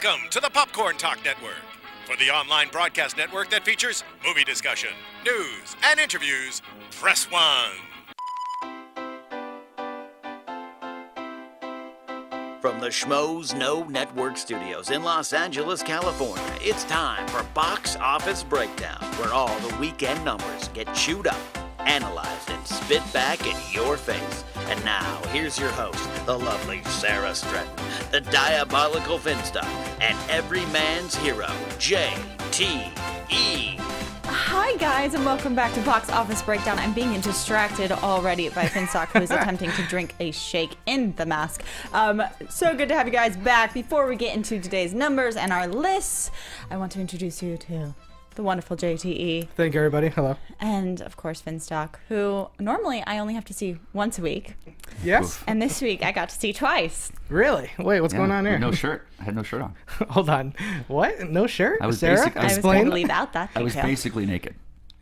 Welcome to the Popcorn Talk Network, for the online broadcast network that features movie discussion, news, and interviews. Press 1. From the Schmoes No Network studios in Los Angeles, California, it's time for Box Office Breakdown, where all the weekend numbers get chewed up, analyzed, and spit back in your face. And now, here's your host, the lovely Sarah Stratton, the diabolical Finstock, and every man's hero, J.T.E. Hi guys, and welcome back to Box Office Breakdown. I'm being distracted already by Finstock, who is attempting to drink a shake in the mask. So good to have you guys back. Before we get into today's numbers and our lists, I want to introduce you to the wonderful JTE. Thank you, everybody. Hello. And, of course, Finstock, who normally I only have to see once a week. Yes. And this week I got to see twice. Really? Wait, what's going on there? No shirt. I had no shirt on. Hold on. What? No shirt? I was Sarah? I was going to leave out that I was detail. basically naked.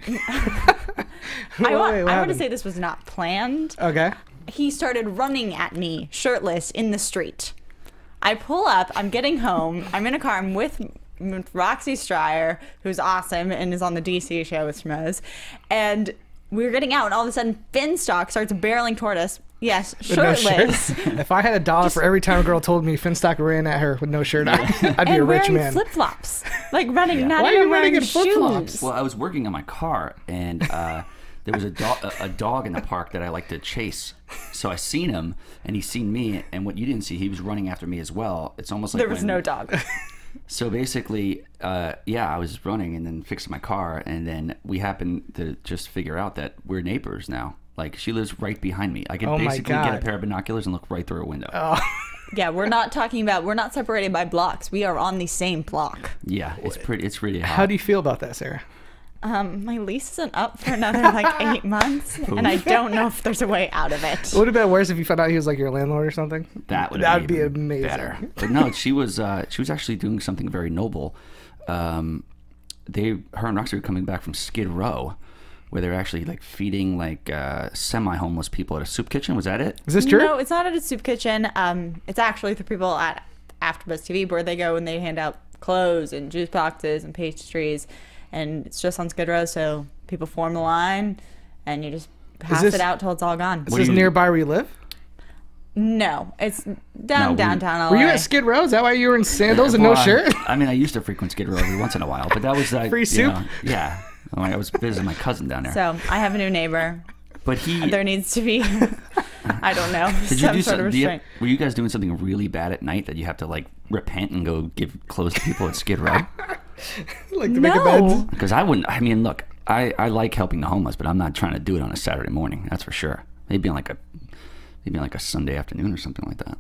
I want to say this was not planned. Okay. He started running at me, shirtless, in the street. I pull up, I'm getting home, I'm in a car, I'm with Roxy Stryer, who's awesome and is on the DC show with Schmoes, and we're getting out, and all of a sudden Finstock starts barreling toward us. Yes, shirtless. No if I had $1 for every time a girl told me Finstock ran at her with no shirt on, I'd be a rich man. Flip-flops, like running, not Why are even you running wearing in flip-flops? shoes. Well, I was working on my car, and there was a dog in the park that I like to chase. So I seen him, and he seen me, and what you didn't see, he was running after me as well. It's almost like There was no dog. So basically, I was running and then fixing my car, and then we happened to just figure out that we're neighbors now. Like, she lives right behind me. I could basically get a pair of binoculars and look right through her window. Oh. Yeah, we're not separated by blocks. We are on the same block. Yeah, it's really hot. How do you feel about that, Sarah? My lease isn't up for another like 8 months, and I don't know if there's a way out of it. Would it have been worse if you found out he was like your landlord or something? That would be amazing. Better. But no, she was actually doing something very noble. Her and Roxy were coming back from Skid Row, where they're actually like feeding like semi-homeless people at a soup kitchen. Was that it? Is this true? No, it's not at a soup kitchen. It's actually for people at AfterBuzz TV, where they go and they hand out clothes and juice boxes and pastries. And it's just on Skid Row, so people form the line, and you just pass it out till it's all gone. Is this nearby where you live? No, it's downtown LA. Were you at Skid Row? Is that why you were in sandals and no shirt? I mean, I used to frequent Skid Row every once in a while, but that was like free soup. Yeah, I was visiting my cousin down there. So I have a new neighbor. But there needs to be, I don't know, sort of restraint. Were you guys doing something really bad at night that you have to like repent and go give clothes to people at Skid Row? Like to make amends? Because I wouldn't. I mean, look, I like helping the homeless, but I'm not trying to do it on a Saturday morning. That's for sure. Maybe on like a Sunday afternoon or something like that.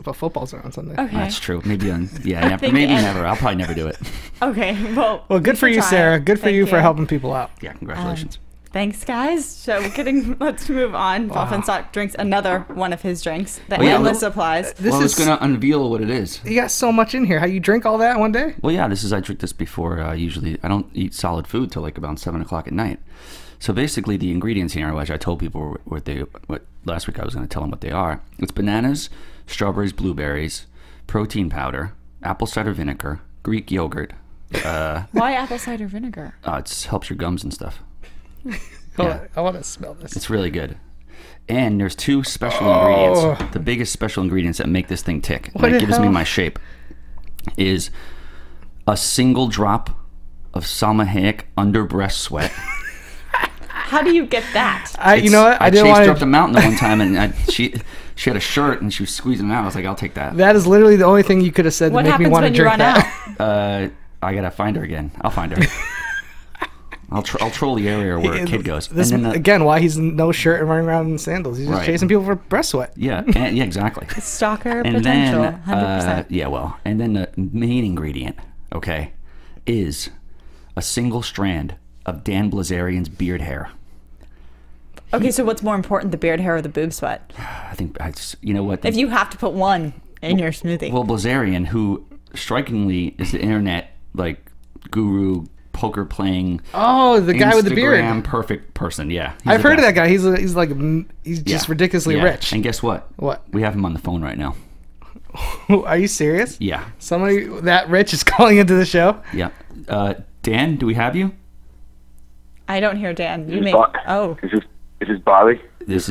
But football's are on Sunday. Okay. That's true. Maybe never. I'll probably never do it. Okay. Well, good for you, Sarah. Good for you for helping people out. Yeah. Congratulations. Thanks, guys. So let's move on. Wow. Finstock drinks another one of his drinks. The endless supplies. I was going to unveil what it is. You got so much in here. How you drink all that in one day? Well, yeah. I drink this before. Usually, I don't eat solid food till like about 7 o'clock at night. So basically, the ingredients here, which I told people what last week I was going to tell them what they are. It's bananas, strawberries, blueberries, protein powder, apple cider vinegar, Greek yogurt. Why apple cider vinegar? It helps your gums and stuff. I want to smell this. It's really good. And there's 2 special ingredients. The biggest special ingredients that make this thing tick, and it gives me my shape, is a single drop of Salma Hayek under breast sweat. How do you get that? You know what? I chased her up the mountain the one time, and she had a shirt, and she was squeezing it out. I was like, I'll take that. That is literally the only thing you could have said to make me want to drink that. What happens when you run out? I gotta find her again. I'll find her. I'll troll the area where a kid goes. This, and then again, why he's no shirt and running around in sandals. He's just chasing people for breast sweat. Yeah, yeah, exactly. Stalker potential, 100%. Yeah, well, and then the main ingredient, okay, is a single strand of Dan Blazarian's beard hair. Okay, so what's more important, the beard hair or the boob sweat? I think, you know what? If you have to put one in your smoothie. Well, Blazarian, who strikingly is the internet, like, guru, poker playing. Oh, the guy with the beard. Instagram perfect person. Yeah, I've heard of that guy. He's just ridiculously rich. And guess what? What? We have him on the phone right now. Are you serious? Yeah. Somebody that rich is calling into the show? Yeah. Dan, do we have you? I don't hear Dan. You may. Oh. Is this Bobby? This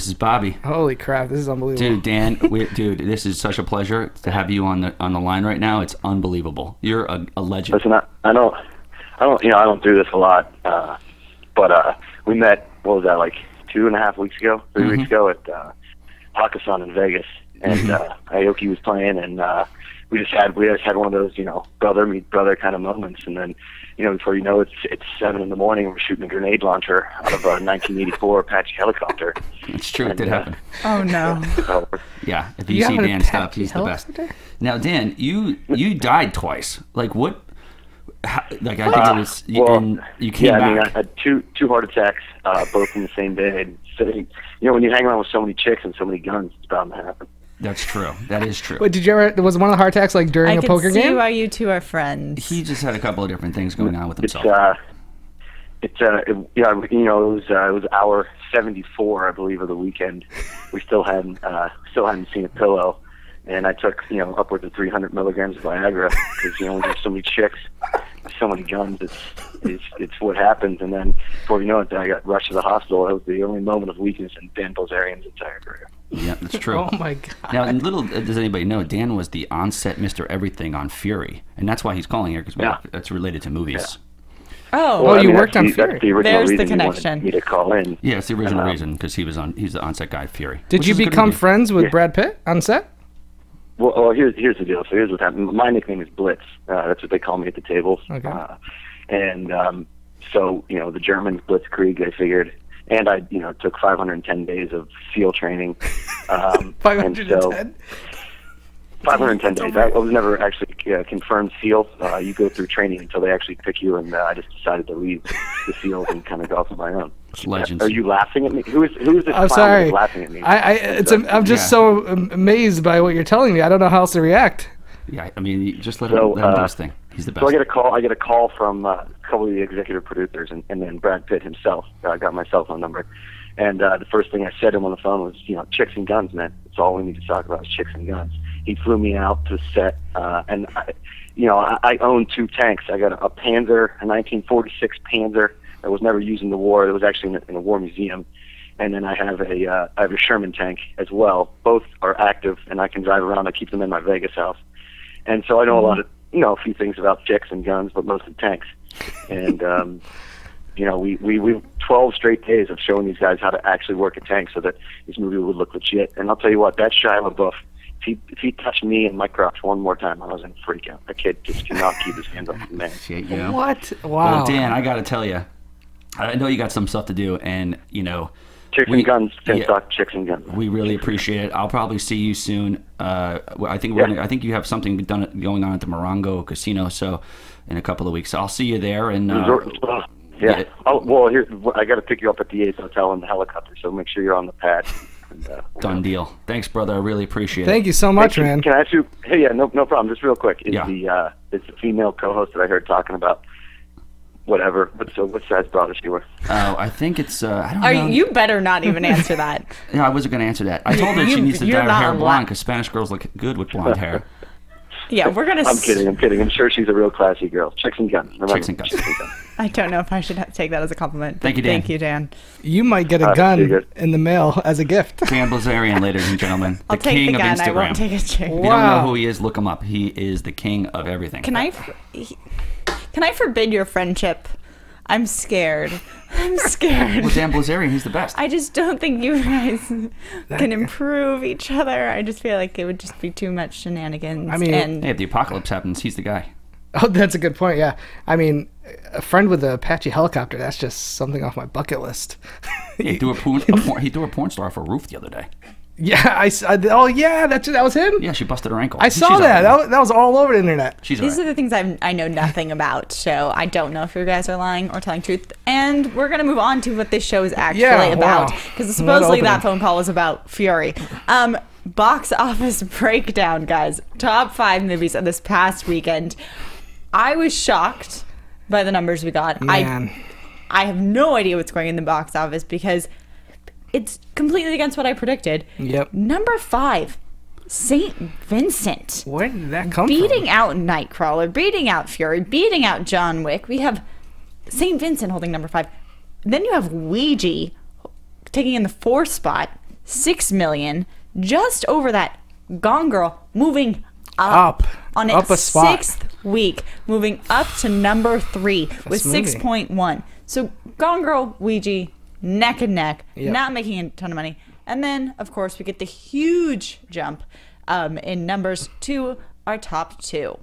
is Bobby. Holy crap, this is unbelievable. Dude, Dan, dude, this is such a pleasure to have you on the line right now. It's unbelievable. You're a legend. Listen, I don't do this a lot, but we met. What was that, like 2.5 weeks ago, 3 weeks ago at Hakkasan in Vegas, and Aoki was playing, and we just had one of those, brother meet brother kind of moments, and then, before you know it, it's 7 a.m. and we're shooting a grenade launcher out of a 1984 Apache helicopter. It's true, it did happen. Oh no. Yeah, if you see Dan stuff, he's the best. Now, Dan, you died twice. Like what? I think it was. You came back. I had two heart attacks, both in the same day. So, when you hang around with so many chicks and so many guns, it's bound to happen. That's true. That is true. Wait, was one of the heart attacks like during a poker game? I can see why you two are friends. He just had a couple of different things going on with himself. It was hour 74, I believe, of the weekend. We still hadn't seen a pillow, and I took upwards of 300 milligrams of Viagra because when there's so many chicks, so many guns, it's what happens. And then before you know it, I got rushed to the hospital. That was the only moment of weakness in Dan Bilzerian's entire career. Yeah, that's true. Oh my god! Now, little does anybody know, Dan was the on-set Mr. Everything on Fury, and that's why he's calling here because that's related to movies. Yeah. Oh, you worked on Fury. That's the original There's the reason connection. You wanted me to call in. Yeah, it's the original reason because he's the on-set guy at Fury. Did you become friends with Brad Pitt on set? Well, here's the deal. So here's what happened. My nickname is Blitz. That's what they call me at the tables. Okay. So the Germans Blitzkrieg, I figured. And I, took 510 days of SEAL training. 510? 510 days. I was never actually confirmed SEAL. You go through training until they actually pick you, and I just decided to leave the SEALs and kind of go off on my own. Legends. Are you laughing at me? Who is this I'm clown sorry. that's laughing at me? I'm just so amazed by what you're telling me. I don't know how else to react. Yeah, I mean, you just let him do his thing. He's the best. So I get a call from a couple of the executive producers, and then Brad Pitt himself. I got my cell phone number, and the first thing I said to him on the phone was, chicks and guns, man. That's all we need to talk about is chicks and guns. He flew me out to set, and I own 2 tanks. I got a Panzer, a 1946 Panzer that was never used in the war. It was actually in a war museum, and then I have a Sherman tank as well. Both are active, and I can drive around. I keep them in my Vegas house, and so I know a lot of a few things about chicks and guns, but mostly tanks. And we 12 straight days of showing these guys how to actually work a tank so that this movie would look legit. And I'll tell you what, that Shia LaBeouf, if he touched me and my crotch one more time, I was in a freak out. That kid just cannot keep his hands off the man. Shit, What? Wow. Well, Dan, I got to tell you, I know you got some stuff to do, and chicks and guns, talk chicks and guns. We really appreciate it. I'll probably see you soon. I think you have something going on at the Morongo Casino, so in a couple of weeks. So I'll see you there. And yeah. I got to pick you up at the Ace Hotel in the helicopter, so make sure you're on the pad. And, done deal. Thanks, brother. I really appreciate it. Thank you so much, man. Can I ask you? Hey, no problem. Just real quick. Is the female co-host that I heard talking about? Whatever. What size bra does she wear? Oh, I think it's. I don't know. You better not even answer that. No, I wasn't going to answer that. I told her she needs to dye her hair blonde because Spanish girls look good with blonde hair. Yeah, we're gonna. I'm kidding. I'm sure she's a real classy girl. Chicks and guns. Remember? Chicks and guns. I don't know if I should take that as a compliment. Thank you, Dan. Thank you, Dan. You might get a gun in the mail as a gift. Dan Bilzerian, ladies and gentlemen, I'll the take king the gun. of Instagram. I won't take a chick. If you don't know who he is, look him up. He is the king of everything. Can I forbid your friendship? I'm scared. I'm scared. Well, Dan Bilzerian, he's the best. I just don't think you guys can improve each other. I just feel like it would just be too much shenanigans. I mean, hey, if the apocalypse happens, he's the guy. Oh, that's a good point. Yeah, I mean, a friend with an Apache helicopter. That's just something off my bucket list. Yeah, he threw a porn star off a roof the other day. Yeah, oh yeah, that was him. Yeah, she busted her ankle. I saw that. That was all over the internet. These are the things I know nothing about, so I don't know if you guys are lying or telling truth. And we're gonna move on to what this show is actually about, because supposedly that phone call was about Fury. Box office breakdown, guys. Top 5 movies of this past weekend. I was shocked by the numbers we got. Man. I have no idea what's going in the box office because it's completely against what I predicted. Yep. Number 5, St. Vincent. Where did that come Beating from? out Nightcrawler, beating out Fury, beating out John Wick. We have St. Vincent holding number 5. Then you have Ouija taking in the 4th spot, 6 million. Just over that, Gone Girl moving up on its a spot. 6th week, moving up to number 3 with moving. 6.1. So Gone Girl, Ouija, neck and neck, Yep. not making a ton of money. And then, of course, we get the huge jump in numbers to our top 2.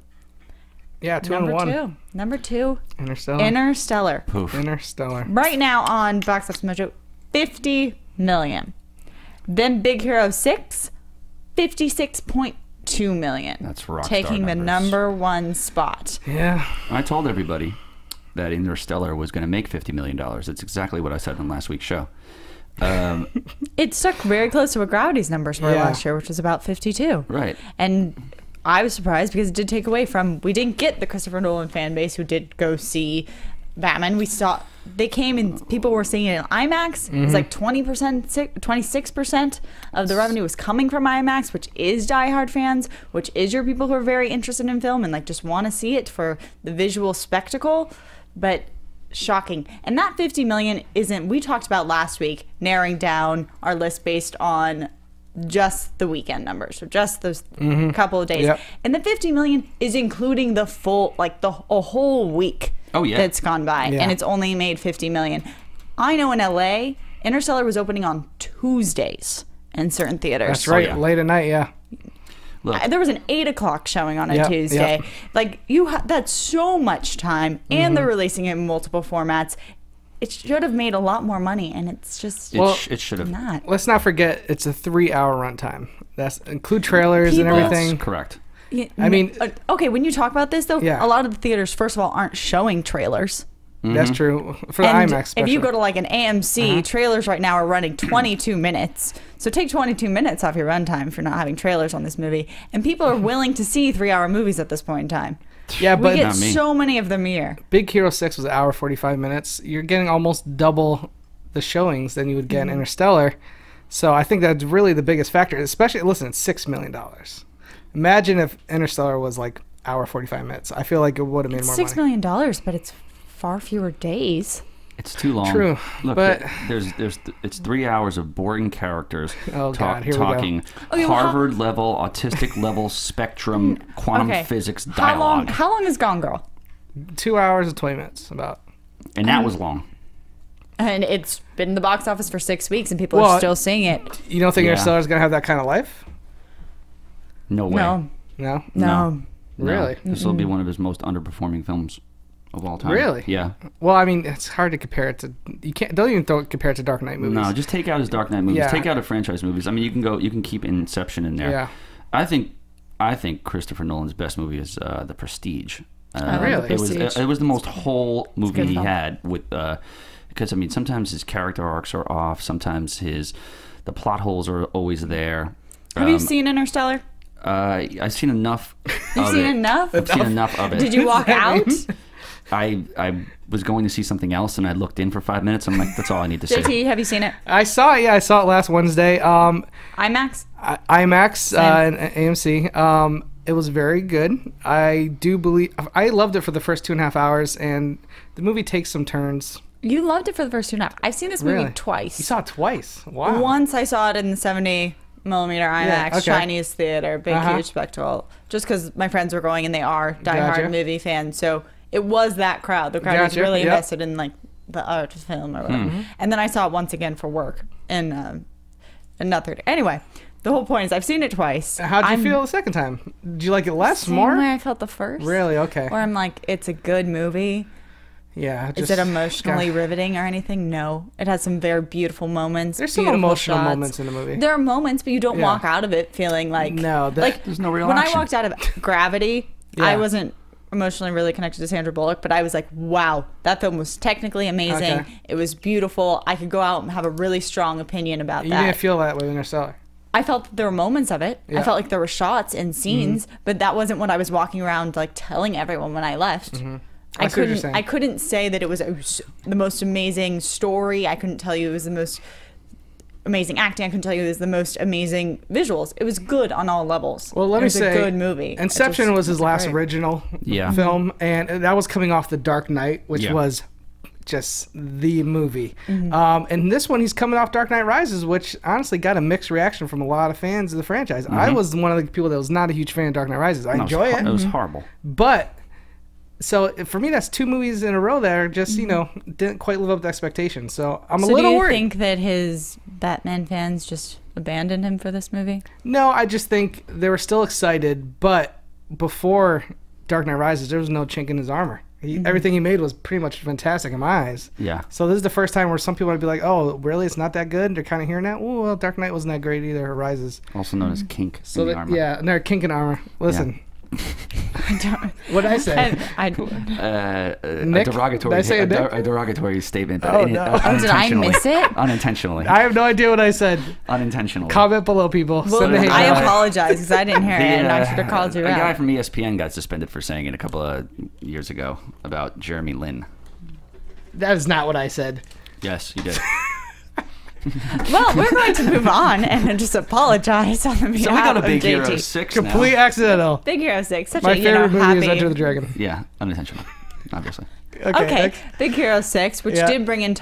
Yeah, 2 Number and 1. 2. Number 2, Interstellar. Interstellar. Poof. Interstellar. Right now on Box Office Mojo, 50 million. Then Big Hero 6, 56.2 million. That's rockstar taking the numbers. number 1 spot. Yeah. I told everybody that Interstellar was going to make $50 million. It's exactly what I said on last week's show. It stuck very close to what Gravity's numbers were Yeah. last year, which was about 52. Right. And I was surprised because it did take away from, we didn't get the Christopher Nolan fan base who did go see Batman. We saw, they came and people were seeing it in IMAX. It was like 20%, 26% of the revenue was coming from IMAX, which is diehard fans, which is your people who are very interested in film and like just want to see it for the visual spectacle. But shocking. And that 50 million isn't, we talked about last week narrowing down our list based on just the weekend numbers, so just those couple of days. Yep. And the 50 million is including the full, like a whole week that's gone by, Yeah. and it's only made 50 million. I know in LA, Interstellar was opening on Tuesdays in certain theaters. That's right. yeah. Late at night, yeah. Look, There was an 8 o'clock showing on a Yep, Tuesday. yep. Like that's so much time, and they're releasing it in multiple formats. It should have made a lot more money, and it's just it should have. not. Let's not forget it's a 3-hour runtime. That's include trailers and People- everything. That's correct. I mean- okay, when you talk about this though, Yeah. a lot of the theaters, first of all, aren't showing trailers. That's true. For the And IMAX if special. you go to like an AMC, trailers right now are running 22 minutes. So take 22 minutes off your runtime if you're not having trailers on this movie. And people are willing to see 3-hour movies at this point in time. yeah, We but get Not me. so many of them a year. Big Hero 6 was an hour 45 minutes. You're getting almost double the showings than you would get in Interstellar. So I think that's really the biggest factor. Especially, listen, it's $6 million. Imagine if Interstellar was like hour 45 minutes. I feel like it would have made more $6 money. million, but it's far fewer days. It's too long. True, Look, but- it's 3 hours of boring characters Oh, God, here we go. talking Okay, well, Harvard level, autistic level, spectrum, quantum Okay. physics How long? dialogue, How long is Gone Girl? 2 hours and 20 minutes, about. and that was long. And it's been in the box office for 6 weeks, and people Well, are still seeing it. You don't think Yeah. Interstellar's going to have that kind of life? No way. No, No? no. No. Really? This will be one of his most underperforming films of all time. Really? Yeah. Well, I mean, it's hard to compare it to. You can't. Don't even compare it to Dark Knight movies. No, just take out his Dark Knight movies. Yeah. Take out his franchise movies. I mean, you can keep Inception in there. Yeah. I think Christopher Nolan's best movie is The Prestige. Really? It was the most whole movie good he film. had with because I mean sometimes his character arcs are off, sometimes the plot holes are always there. Have you seen Interstellar? I've seen enough. You've seen enough? I've seen enough of it. Did you walk out? I was going to see something else and I looked in for 5 minutes. I'm like, that's all I need to see. JT, have you seen it? I saw it. Yeah, I saw it last Wednesday. IMAX? IMAX and AMC. It was very good. I do believe I loved it for the first 2.5 hours, and the movie takes some turns. You loved it for the first 2.5. I've seen this movie Really? twice. You saw it twice. Wow. Once I saw it in the 70 millimeter IMAX okay. Chinese theater, big Uh-huh. huge spectacle. Just because my friends were going and they are diehard Gotcha. movie fans, so it was that crowd. The crowd was Gotcha, really yep. invested in like the art of film or whatever. And then I saw it once again for work in another day. Anyway, the whole point is I've seen it twice. How'd you feel the second time? Did you like it less, Same more? way I felt the first. Really? Okay. Where I'm like, it's a good movie. Yeah. Is it emotionally riveting or anything? No. It has some very beautiful moments. There's some beautiful emotional shots. moments in the movie. There are moments, but you don't Yeah. walk out of it feeling like No, like There's no real when action. I walked out of Gravity, Yeah. I wasn't emotionally really connected to Sandra Bullock, but I was like, wow, that film was technically amazing. Okay. It was beautiful. I could go out and have a really strong opinion about You that. didn't feel that way with Interstellar. I felt that there were moments of it. Yeah. I felt like there were shots and scenes, but that wasn't what I was walking around like telling everyone when I left. I see what you're saying. I couldn't say that it was the most amazing story. I couldn't tell you it was the most amazing acting. I couldn't tell you it was the most amazing visuals. It was good on all levels. Well, let it me was say, a good movie. Inception was his last great. original Yeah. film, and that was coming off The Dark Knight, which Yeah. was just the movie. And this one, he's coming off Dark Knight Rises, which honestly got a mixed reaction from a lot of fans of the franchise. I was one of the people that was not a huge fan of Dark Knight Rises. I enjoy it, It was horrible. but so for me, that's 2 movies in a row that are just didn't quite live up to expectations. So I'm a So little do you worried. think that his Batman fans just abandoned him for this movie? No, I just think they were still excited, but before Dark Knight Rises, there was no chink in his armor. Everything he made was pretty much fantastic in my eyes. Yeah. So this is the first time where some people might be like, "Oh, really? It's not that good." They're kind of hearing that. Oh, well, Dark Knight wasn't that great either. Or Rises. Also known as kink So in the that, armor. yeah, and they're kink in armor. Listen, what did I say? A Nick? derogatory, Did I say Nick? a derogatory statement. Oh, no. Did I miss it? Unintentionally. I have no idea what I said. Unintentionally. Comment below, people. Well, Send the hate I mail. apologize because I didn't hear it, and I should have called you A guy out. from ESPN got suspended for saying it a couple of years ago about Jeremy Lin. That is not what I said. Yes, you did. Well, we're going to move on and just apologize on the behalf So we got a of Big JT. Hero 6 Complete now. accidental. Big Hero 6, such My a favorite movie happy. is Enter the Dragon. Yeah, unintentional, obviously. Okay, next. Big Hero 6, which Yeah. did bring in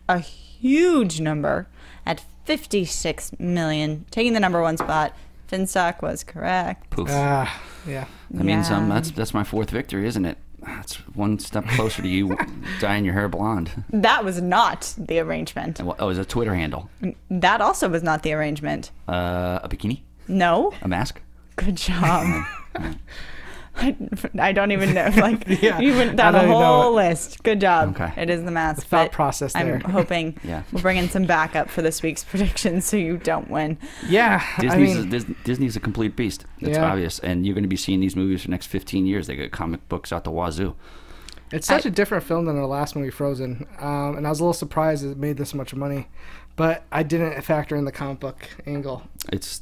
a huge number at 56 million, taking the number 1 spot. Finstock was correct. Poof. Yeah. That means Yeah. that's my 4th victory, isn't it? That's one step closer to you dyeing your hair blonde. That was not the arrangement. Oh, is a Twitter handle? That also was not the arrangement. A bikini? No. A mask? Good job. I don't even know. Like, Yeah, you went I down don't a even know whole list. Good job. Okay. It is the mask. The thought but process there. I'm hoping Yeah. we'll bring in some backup for this week's predictions so you don't win. Yeah. Disney's a complete beast. It's Yeah. obvious. And you're going to be seeing these movies for the next 15 years. They get comic books out the wazoo. It's such a different film than the last movie, Frozen. And I was a little surprised it made this much money. But I didn't factor in the comic book angle. It's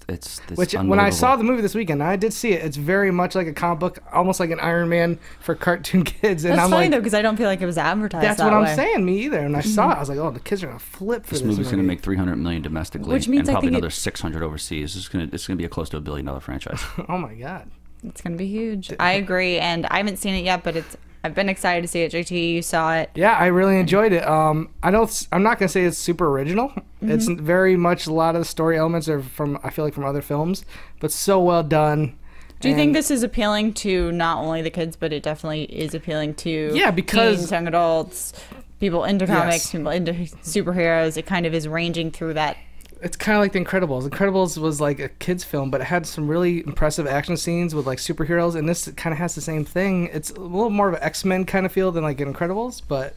Which, when I saw the movie this weekend, I did see it. It's very much like a comic book, almost like an Iron Man for cartoon kids. And That's I'm funny like, though, because I don't feel like it was advertised. that's that what I'm way. saying. Me either. And I saw it. I was like, oh, the kids are gonna flip for This this movie's going to movie. make $300 million domestically, Which means and I probably think another 600 overseas. It's going to be a close to $1 billion franchise. Oh my god. It's gonna be huge. I agree, and I haven't seen it yet, but I've been excited to see it. JT, you saw it. Yeah, I really enjoyed it. I'm not gonna say it's super original. It's very much a lot of the story elements are from other films, but so well done. Do you think And- this is appealing to not only the kids, but it definitely is appealing to Yeah, because- teens, young adults, people into comics, Yes. people into superheroes? It kind of is ranging through that. It's kind of like The Incredibles. Incredibles was like a kids film, but it had some really impressive action scenes with like superheroes, and this kind of has the same thing. It's a little more of an X-Men kind of feel than like Incredibles, but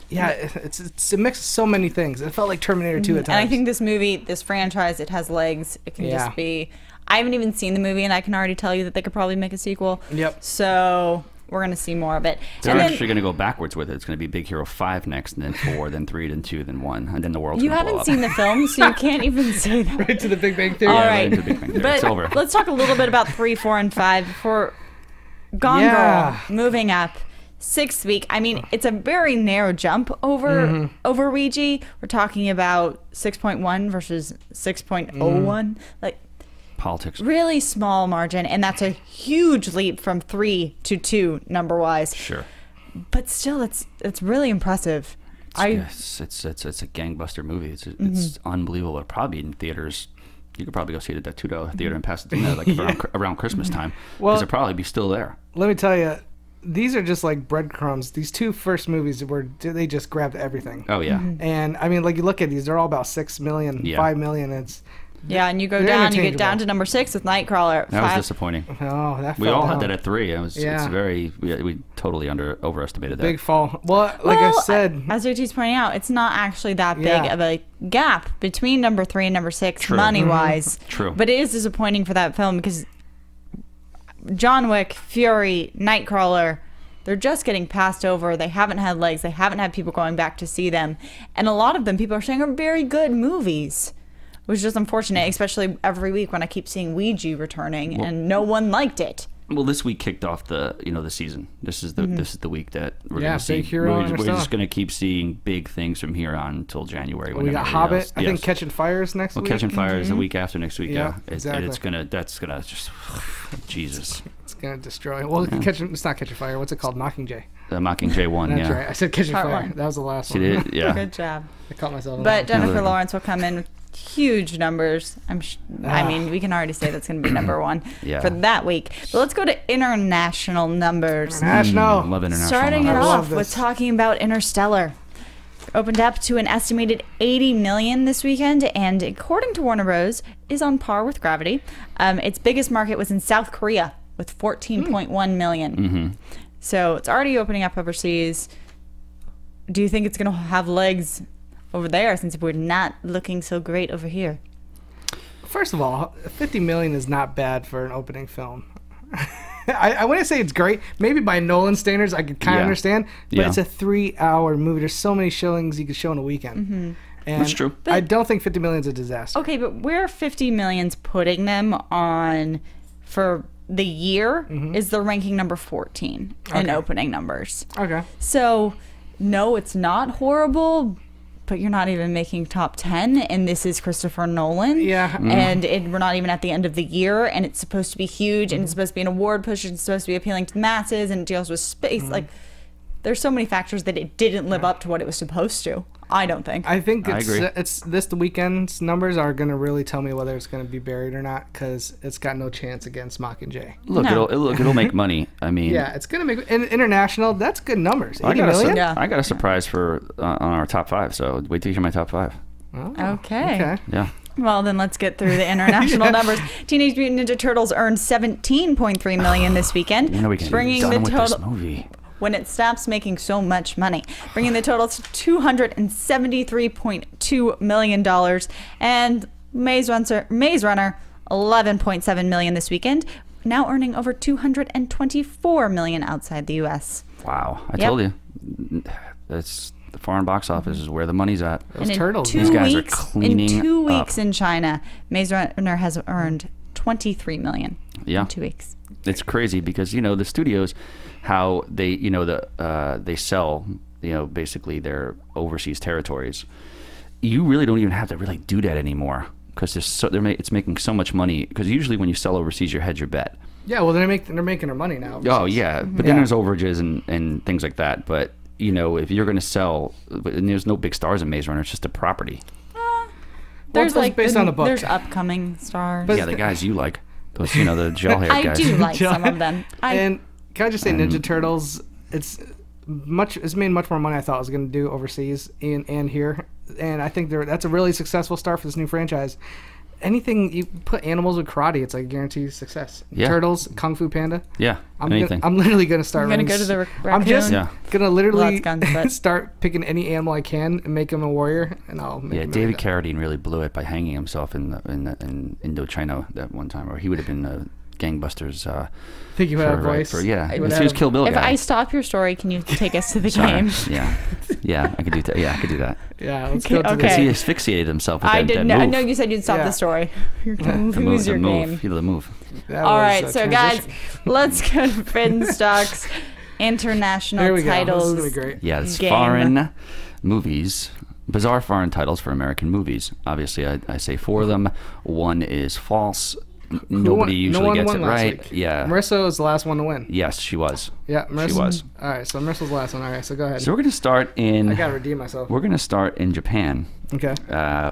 yeah, it's a mix of so many things. It felt like Terminator 2 at times. And I think this movie, this franchise, it has legs. It can Yeah. just be. I haven't even seen the movie, and I can already tell you that they could probably make a sequel. Yep. So we're gonna see more of it. They're And then- actually going to go backwards with it. It's going to be Big Hero 5 next, and then 4, then 3, then 2, then 1, and then the world's You going to blow haven't up. seen the film, so you can't even say that. right to the Big Bang Theory. All Yeah, right, right into Big Bang Theory. but It's over. let's talk a little bit about 3, 4, and 5 before Gone Yeah. Girl moving up. 6th week. I mean, it's a very narrow jump over Ouija. We're talking about 6.1 versus 6.01. Like Politics. really small margin, and that's a huge leap from 3 to 2 number wise. Sure. But still, it's really impressive. Yes, it's a gangbuster movie. It's unbelievable. It'll probably be in theaters. You could probably go see it at that $2 theater in Pasadena, like around Christmas time. Well- Because it'll probably be still there. Let me tell you, these are just like breadcrumbs. These 2 first movies they just grabbed everything. Oh yeah. And I mean, like you look at these, they're all about 6 million, Yeah. 5 million. It's Yeah, and you go They're down, you get interchangeable. down to number 6 with Nightcrawler. That was 5. disappointing. oh, that We fell all down. had that at 3. It's Yeah. very we totally overestimated that. Big fall. Well, like I said, as JT's pointing out, it's not actually that big Yeah. of a gap between number 3 and number 6 True. money-wise. True. But it is disappointing for that film because John Wick, Fury, Nightcrawler, they're just getting passed over. They haven't had legs. They haven't had people going back to see them. And a lot of them, people are saying, are very good movies. Which is just unfortunate, especially every week when I keep seeing Ouija returning and no one liked it. Well, this week kicked off the season. This is the week that we're going to see. Big Hero We're just going to keep seeing big things from here on until January. We got Hobbit. I think Catching Fire is next week. Catching Fire is the week after next week. Yeah, exactly. exactly. That's gonna just Jesus. It's gonna destroy. Well, it's not Catching Fire. What's it called? Mockingjay. The Mockingjay one. That's yeah. right. I said Catching Part Fire. one. That was the last She one. did. Yeah. Good job. I caught myself. But Jennifer Lawrence will come in with huge numbers. I mean, we can already say that's going to be number one for that week. But let's go to international numbers. International. Love international. Starting it numbers. off with talking about Interstellar. Opened up to an estimated 80 million this weekend, and according to Warner Bros., is on par with Gravity. Its biggest market was in South Korea with 14.1 million. Mm-hmm. So it's already opening up overseas. Do you think it's going to have legs over there since we're not looking so great over here? First of all, 50 million is not bad for an opening film. I wouldn't say it's great. Maybe by Nolan standards, I could kind of understand. But it's a 3-hour movie. There's so many showings you could show in a weekend. Mm-hmm. And that's true. I don't think 50 million is a disaster. Okay, but where 50 million's putting them on for the year is the ranking number 14 in opening numbers. Okay. So, no, it's not horrible, but you're not even making top 10, and this is Christopher Nolan. Yeah. And we're not even at the end of the year, and it's supposed to be huge, and it's supposed to be an award push, and it's supposed to be appealing to the masses, and it deals with space. Like, there's so many factors that it didn't live up to what it was supposed to. I don't think. I think I agree. the weekend's numbers are going to really tell me whether it's going to be buried or not, because it's got no chance against Mockingjay. Look, No. it'll make money. I mean, Yeah, it's going to make international. That's good numbers. 80 I got million. I got a surprise for on our top 5. So wait till you hear my top 5. Oh, Okay. Yeah. Well, then let's get through the international numbers. Teenage Mutant Ninja Turtles earned 17.3 million this weekend, You know we can bringing be done the with this total movie. when it stops making so much money, bringing the total to $273.2 million. And Maze Runner, 11.7 million this weekend, now earning over 224 million outside the U.S. Wow, I Yep. told you, that's the foreign box office is where the money's at. Those And turtles. These guys are cleaning in 2 up. weeks in China, Maze Runner has earned 23 million Yeah. in 2 weeks. It's crazy because the studios, how they they sell basically their overseas territories. You really don't even have to really do that anymore because it's making so much money. Because usually when you sell overseas, you hedge your bet. Yeah, well, they're making their money now. Oh yeah, but then there's overages and things like that. But if you're going to sell, and there's no big stars in Maze Runner, it's just a property. There's it's based on the book. There's upcoming stars. Yeah, the guys you like, those the gel-haired I guys. do like some of them. And can I just say, Ninja Turtles? It's made much more money I thought it was going to do overseas and here, and I think that's a really successful start for this new franchise. Anything you put animals with karate, it's like a guaranteed success. Yeah. Turtles, Kung Fu Panda. Yeah, anything. I'm literally going to start. You're gonna go to the I'm just raccoon? going to literally Lots guns, but- start picking any animal I can and make him a warrior, and I'll make him David into- Carradine really blew it by hanging himself in Indochina that one time, or he would have been gangbusters. Think you had a voice. he would was have- Kill Bill If guy. I stop your story, can you take us to the Sorry. game? Yeah, I could do that. Yeah, I could do that. Yeah, let's Okay, go to okay. Because the he asphyxiated himself with I that didn't. move. I know you said you'd stop Yeah. the story. You're gonna the lose your move, game. the move. That All was right, a so guys, transition. let's go to Finstock's international There we go. titles. This is gonna be great. Yeah, it's Game. foreign movies, bizarre foreign titles for American movies. Obviously, I say 4 of them. One is false. Nobody usually no one gets won it last right. week. Yeah. Marissa was the last one to win. Yes, she was. Yeah, Marissa She was. All right, so Marissa's the last one. All right, so go ahead. So we're gonna start in. I gotta redeem myself. We're gonna start in Japan. Okay.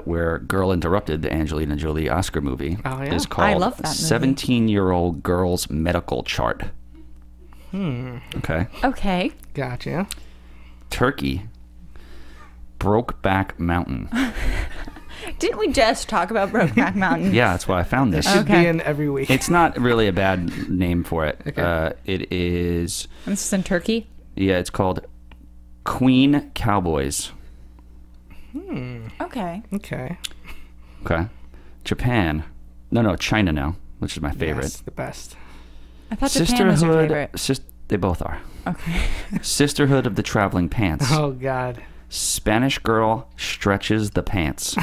Where Girl Interrupted, the Angelina Jolie Oscar movie, Oh, yeah? is called I love that movie. 17-Year-old Girl's Medical Chart. Okay. Okay. Gotcha. Turkey, Brokeback Mountain. Didn't we just talk about Brokeback Mountain? Yeah, that's why I found this. Should Okay. be in every week. It's not really a bad name for it. Okay. It is. This is in Turkey. Yeah, it's called Queen Cowboys. Okay. Okay. Okay. Japan. No, China now, which is my favorite. Yes, the best. I thought Japan was your favorite. They both are. Okay. Sisterhood of the Traveling Pants. Oh God. Spanish girl stretches the pants.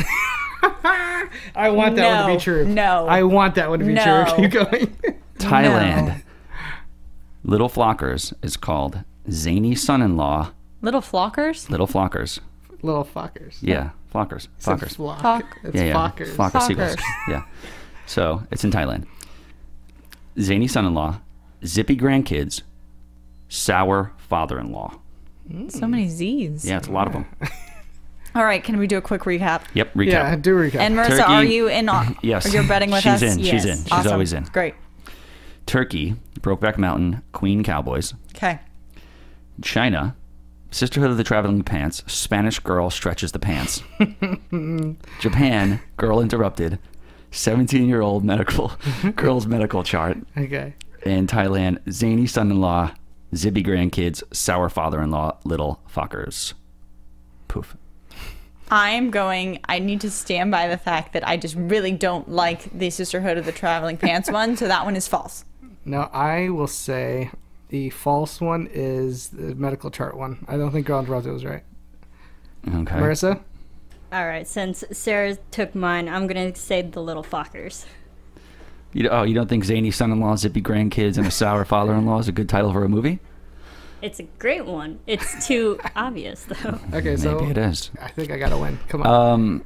I want that one to be true. No. I want that one to be No. true. Keep going. Thailand. Little Flockers is called Zany Son-in-Law. Little Flockers? Little Flockers. Little fuckers. Yeah, Flockers. Said Flockers. flock. Flock. It's Yeah, yeah. flockers. Flocker seagulls. Flockers. Yeah. So it's in Thailand. Zany son-in-law, zippy grandkids, sour father-in-law. So many Z's. Yeah, it's a lot of them. All right, can we do a quick recap? Yep, recap. Yeah, do recap. And Marissa, Turkey- are you in? Yes. Are you betting with She's us? in. She's in. She's Awesome. always in. Great. Turkey, Brokeback Mountain, Queen Cowboys. Okay. China, Sisterhood of the Traveling Pants, Spanish Girl Stretches the Pants. Japan, Girl Interrupted, 17-year-old girl's medical chart. Okay. And Thailand, Zany Son-in-Law, Zippy Grandkids, Sour Father-in-Law, Little Fuckers. Poof. I need to stand by the fact that I just really don't like the Sisterhood of the Traveling Pants one, so that one is false. Now, I will say the false one is the medical chart one. I don't think Girl Interrupted was right. Okay. Marissa? All right, since Sarah took mine, I'm going to say the Little Fuckers. You don't think Zany Son-in-Law, Zippy Grandkids, and a Sour Father-in-Law is a good title for a movie? It's a great one. It's too obvious, though. Okay, so Maybe it is. I think I got to win. Come on.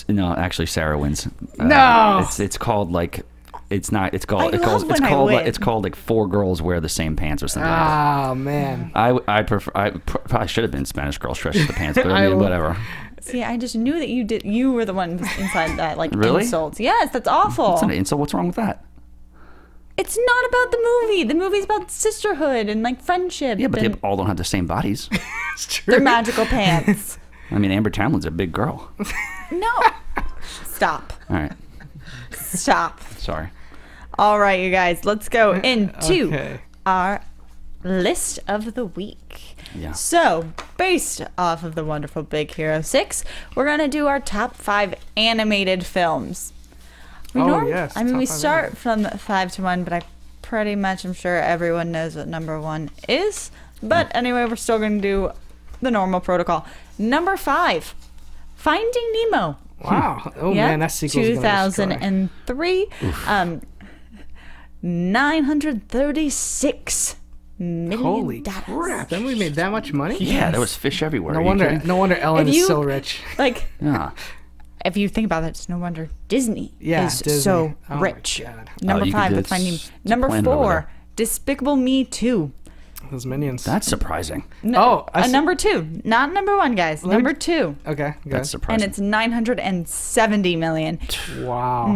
No, actually, Sarah wins. No! It's called like... It's not. It's called. I love when I win. It's called like Four Girls Wear the Same Pants or something. Oh, man. I prefer. I probably should have been Spanish Girl Stretches the Pants, but I mean, whatever. See, I just knew that you were the one inside that like Really? insults. Yes, that's awful. It's an insult. What's wrong with that? It's not about the movie. The movie's about sisterhood and like friendship. Yeah, but they and all don't have the same bodies. It's true. they're magical pants. I mean, Amber Tamlin's a big girl. No. Stop. All right. Stop. Sorry. All right, you guys, let's go into Okay. our list of the week. Yeah. So, based off of the wonderful Big Hero 6, we're going to do our top 5 animated films. Yes. I mean, top we 5 start animated. from 5 to 1, but I'm sure everyone knows what number 1 is. But anyway, we're still going to do the normal protocol. Number 5, Finding Nemo. Wow. Oh, Yep, man, that sequel's going to destroy. 2003. $936 million. Holy crap. Then we made that much money? Yeah, there was fish everywhere. No Are you wonder, kidding? no wonder Ellen If is you- so rich. Like, Yeah. if you think about it, it's no wonder Disney Yeah, is Disney. so Oh my rich. God. Number you could 5, do the it's- Finding. it's a Number planet over 4, there. Despicable Me 2. Those minions. That's surprising. Number 2, not number 1, guys. me- Number 2, Okay, good. That's and surprising. it's $970 million. Wow.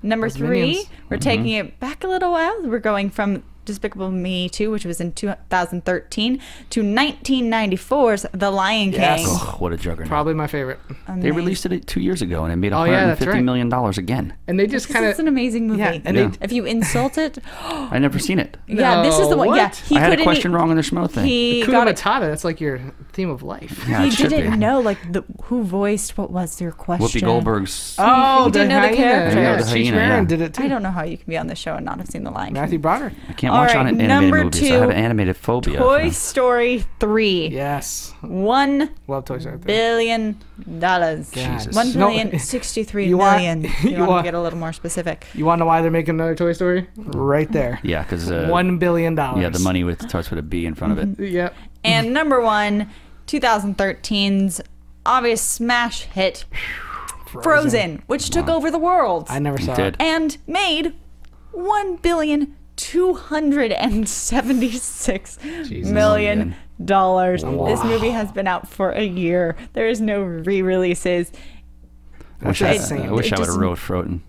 Number Those 3, minions. we're taking it back a little while. We're going from Despicable Me 2, which was in 2013, to 1994's The Lion King. Yes. Oh, what a juggernaut. Probably my favorite. They released it 2 years ago, and it made Oh, yeah, that's $150 right. million again. And they just kind It's an of... amazing movie. Yeah, and Yeah. If you insult it, I never seen it. yeah, this is the one. what? Yeah, he I had a couldn't question e- wrong on the Schmo thing. He Hakuna got it. Matata, that's like your theme of life. Yeah, He it should didn't be. know like who voiced what was your question. Whoopi Goldberg's. Oh, He didn't know the hyena. character. Yeah, The Steve hyena, Marin yeah. did it too. I don't know how you can be on the show and not have seen The Lion King. Matthew Broderick. I can't All watch right, on animated number movies. I 2, have an animated phobia. Toy Story 3. Yes. $1 Love Toy Story 3. billion. Jesus. $1 No, billion 63 you want- million. you You want want- to get a little more specific? You want to know why they're making another Toy Story? Right there. Yeah, because $1 billion. yeah, the money starts with a B in front of it. Yep. And number 1, 2013's obvious smash hit, Frozen, which took over the world I never saw did. it. and made $1,276 million. This movie has been out for a year. There is no re-releases. I wish That's I insane. would have just- wrote Frozen.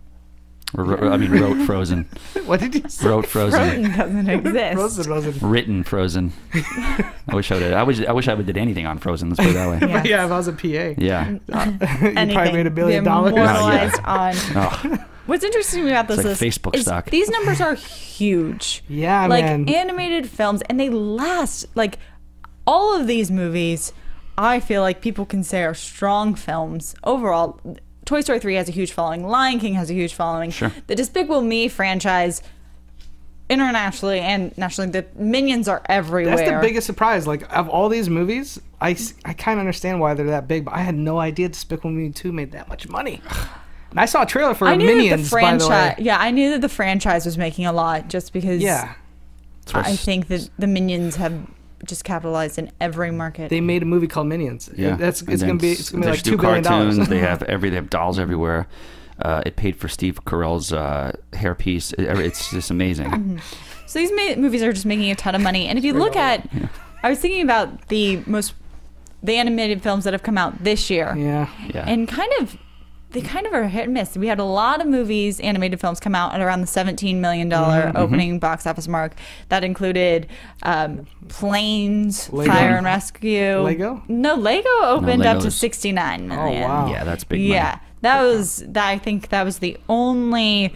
Wrote Frozen. What did you say? Wrote Frozen. Frozen doesn't exist. Frozen wasn't. Written Frozen. I wish I would. I wish I would did anything on Frozen. Let's put it that way. Yes. Yeah, if I was a PA. Yeah. You probably Anything. made $1 billion. Immortalized on. Oh, What's interesting about this like list Facebook is stock. these numbers are huge. Yeah, like man. animated films, and they last. Like all of these movies, I feel like people can say are strong films overall. Toy Story 3 has a huge following. Lion King has a huge following. Sure. The Despicable Me franchise, internationally and nationally, the Minions are everywhere. That's the biggest surprise. Like, of all these movies, I kind of understand why they're that big, but I had no idea Despicable Me 2 made that much money. And I saw a trailer for I knew Minions, that the by the way. franchise. Yeah, I knew that the franchise was making a lot just because. Yeah. I think that the Minions have just capitalized in every market. They made a movie called Minions. Yeah, It's gonna be they like just do $2 billion. cartoons. They have dolls everywhere. It paid for Steve Carell's hairpiece. It's just amazing. So these movies are just making a ton of money. And if you look at, I was thinking about the animated films that have come out this year. Yeah. Yeah. And they kind of are hit and miss. We had a lot of movies, animated films, come out at around the $17 million opening box office mark. That included Planes, Lego? Fire and Rescue. Lego? No, Lego opened up to Lego's- $69 million. Oh, wow. Yeah, that's big money. Yeah, I think that was the only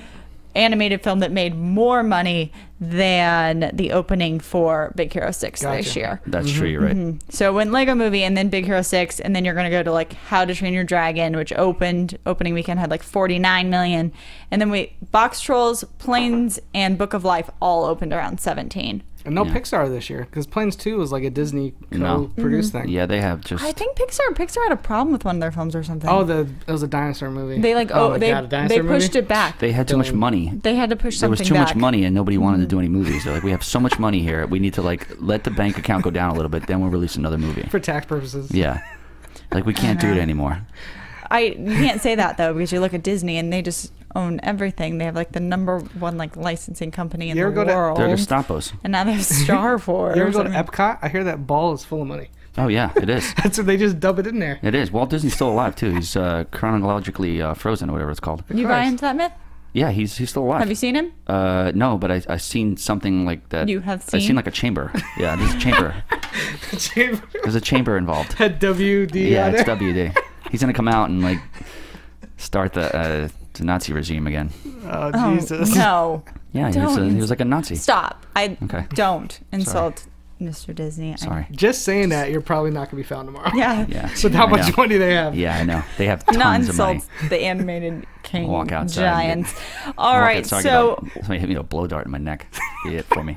animated film that made more money than the opening for Big Hero 6 this Gotcha. year. That's true. You're right. So when Lego Movie and then Big Hero 6 and then you're going to go to like How to Train Your Dragon, which opening weekend had like 49 million, and then Box Trolls, Planes, and Book of Life all opened around 17. And no Pixar this year because Planes 2 was like a Disney No. co-produced thing. Yeah, they have just. I think Pixar had a problem with one of their films or something. Oh, it was a dinosaur movie. They like oh my they God, a dinosaur pushed movie? it back. They had too much money. They had to push There was something too back. much money and nobody wanted to do any movies. They're like, we have so much money here. We need to like let the bank account go down a little bit. Then we'll release another movie. For tax purposes. Yeah. Like we can't do it anymore. You can't say that though because you look at Disney and they just own everything. They have like the #1 like licensing company in You the ever go to- world. They're Gestapos. And now they have Star Wars. You ever go to I mean, Epcot? I hear that ball is full of money. Oh yeah, it is. That's what they just dub it in there. It is. Walt Disney's still alive too. He's chronologically frozen or whatever it's called. You buy into that myth? Yeah, he's still alive. Have you seen him? No, but I seen something like that. You have I seen? seen like a chamber. Yeah, there's a chamber. There's a chamber involved. At WD. Yeah, on it's there. WD. He's gonna come out and like start the Nazi regime again. Oh, Jesus. No. Yeah, Don't. he was like a Nazi. Stop. Okay. Don't insult Mr. Disney. Sorry. Just saying that, you're probably not going to be found tomorrow. Yeah. Yeah. With how I much know. money they have. Yeah, I know. They have Do not tons of money. insult the animated king Walk outside and giants. All right, so somebody hit me with a blow dart in my neck. Be it for me.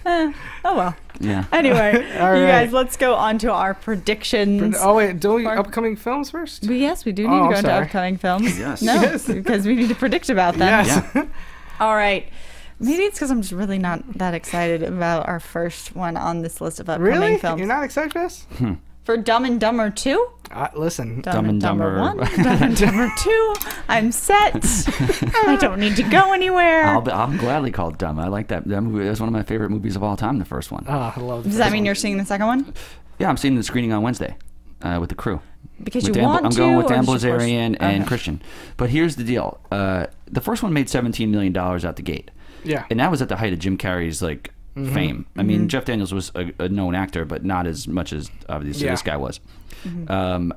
oh well. Yeah. Anyway, All you right. guys, let's go on to our predictions. Oh, wait. Do we Or- upcoming films first? Yes, we do need Oh, to go into sorry. upcoming films. Yes. No, Yes. because we need to predict about them. Yes. Yeah. All right. Maybe it's because I'm just really not that excited about our first one on this list of upcoming Really? films. You're not excited for this? For Dumb and Dumber 2? Listen. Dumb and Dumber. 1, Dumb and Dumber 2. I'm set. I don't need to go anywhere. I'm gladly called Dumb. I like that movie. That's one of my favorite movies of all time, the first one. Oh, I love the Does first that mean one. you're seeing the second one? Yeah, I'm seeing the screening on Wednesday with the crew. Because With you Dan, want I'm to? going with or Dan just you force- Blazarian and Okay. Christian. But here's the deal. The first one made $17 million out the gate. Yeah. And that was at the height of Jim Carrey's like fame. I mean, Jeff Daniels was a known actor, but not as much as obviously this guy was. And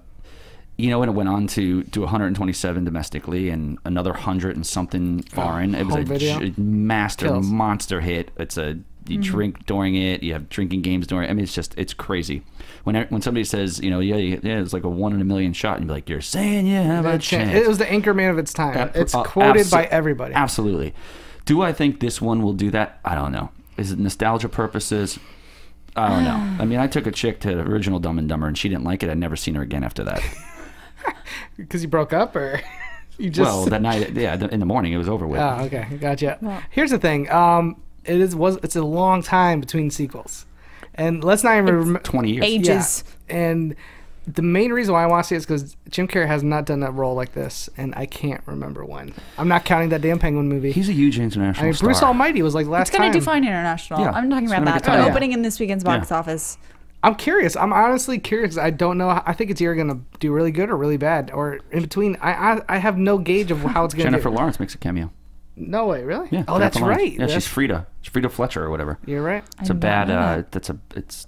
it went on to do 127 domestically and another 100 and something foreign. It was home video? Kills. monster hit. You drink during it. You have drinking games during it. I mean, it's crazy. When somebody says, it's like a 1 in a million shot, and you're like, you're saying you have a chance. It was the anchor man of its time. It's quoted by everybody. Absolutely. Do I think this one will do that? I don't know. Is it nostalgia purposes? I don't know. I mean, I took a chick to the original Dumb and Dumber, and she didn't like it. I'd never seen her again after that. Because you broke up, or you just... Well, that night, in the morning, it was over with. Oh, okay. Gotcha. Here's the thing. It's a long time between sequels. And let's not even remember... 20 years. Ages. Yeah. And the main reason why I want to see it is because Jim Carrey has not done that role like this, and I can't remember when. I'm not counting that damn Penguin movie. He's a huge international star. Bruce Almighty was like last It's going time. to do fine international. Yeah, I'm talking it's about gonna that. get time. Opening in this weekend's box office. I'm curious. I'm honestly curious. I don't know. I think it's either going to do really good or really bad, or in between. I have no gauge of how it's going to do. Jennifer Lawrence makes a cameo. No way, really? Yeah. Oh, that's Jennifer Lawrence. right. Yeah, she's Frida. She's Frida Fletcher or whatever. You're right. It's a did bad. not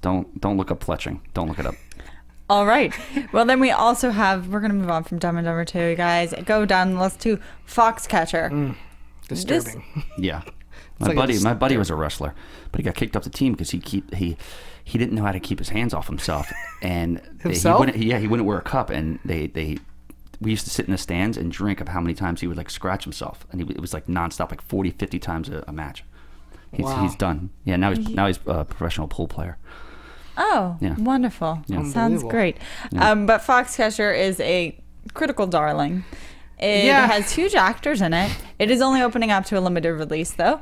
know Don't look up Fletching. Don't look it up. All right. Well, then we also have, we're going to move on from Dumb and Dumber 2, you guys. Go down the list to Foxcatcher. Disturbing. Yeah. like My buddy was a wrestler, but he got kicked off the team because he didn't know how to keep his hands off himself, and Himself? he wouldn't wear a cup, and we used to sit in the stands and drink of how many times he would like scratch himself, and it was like nonstop, like 40, 50 times a match. Wow. He's done. Yeah, now he's a professional pool player. Oh, Yeah. wonderful. Yeah. Sounds Unbelievable. great. Yeah. But Foxcatcher is a critical darling. It Yeah. has huge actors in it. It is only opening up to a limited release, though.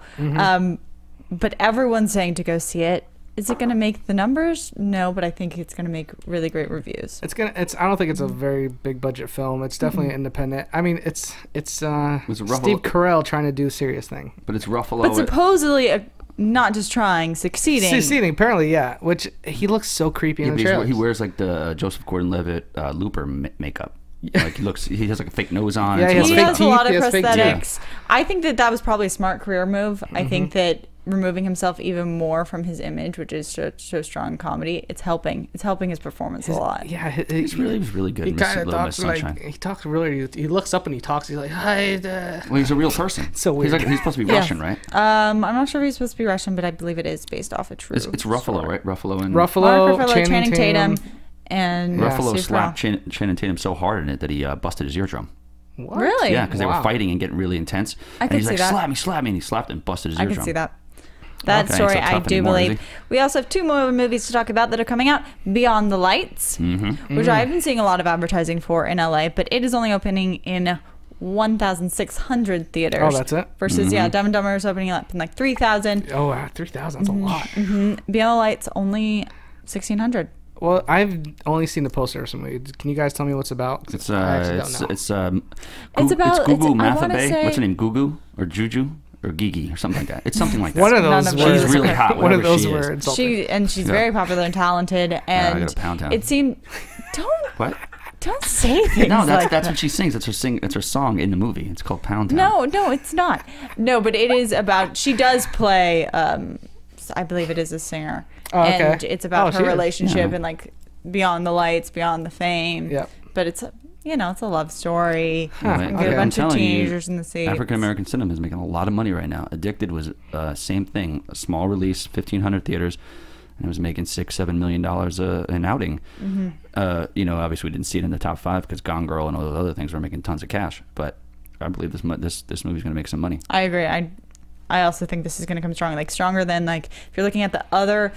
But everyone's saying to go see it. Is it going to make the numbers? No, but I think it's going to make really great reviews. I don't think it's a very big budget film. It's definitely independent. I mean, it's Steve Carell trying to do a serious thing. But it's Ruffalo. But supposedly, not just trying, succeeding. Apparently, yeah. Which he looks so creepy in the trailer. He wears like the Joseph Gordon-Levitt Looper makeup. Like he has like a fake nose on. Yeah, He has a lot of fake prosthetics. teeth. I think that was probably a smart career move. I think that removing himself even more from his image, which is so strong in comedy, it's helping his performance a lot. Yeah, He was really good He in kind of Little talks Miss Sunshine. like he talks really. He looks up and he talks. He's like, "Hi." Well, he's a real person. So weird. He's supposed to be Yeah. Russian, right? I'm not sure if he's supposed to be Russian, but I believe it is based off a true. It's Ruffalo, right? Ruffalo and Mark Ruffalo, Ruffalo, Channing Tatum, and Ruffalo Steve slapped Carell. Channing Tatum so hard in it that he busted his eardrum. What? Really? Yeah, because they Wow. were fighting and getting really intense. I and could he's see like, that. slap me, and he slapped and busted his I eardrum. can see that. That Okay, story so I tough do anymore, is believe. he? We also have 2 more movies to talk about that are coming out. Beyond the Lights, which I've been seeing a lot of advertising for in LA, but it is only opening in 1,600 theaters. Oh, that's it? Versus, Dumb and Dumber is opening up in like 3,000. Oh, 3,000. That's a lot. Beyond the Lights, only 1,600. Well, I've only seen the poster of some movie. Can you guys tell me what's about? 'Cause It's I actually don't know. It's about- Gugu I wanna Mathabe. say- What's her name? Gugu or Juju or Gigi or something like that. It's something like that. One of None those of words. those. She's really hot. One of whatever those she is. words. She's Yeah. very popular and talented, I and gotta pound town. it seemed. What? Don't say things No, that's like that. what she sings. That's her song in the movie. It's called Pound Town. No, it's not. No, but it is about. She does play. I believe it is a singer, Oh, okay. and it's about Oh, her she is. relationship Yeah. and like beyond the lights, beyond the fame. Yep. But it's it's a love story. Huh, You get okay. a bunch of I'm telling you, teenagers in the seats. African American cinema is making a lot of money right now. Addicted was same thing, a small release, 1,500 theaters, and it was making $6-7 million an outing. Obviously we didn't see it in the top 5 because Gone Girl and all those other things were making tons of cash. But I believe this movie's going to make some money. I agree. I also think this is going to come strong, like stronger than like if you're looking at the other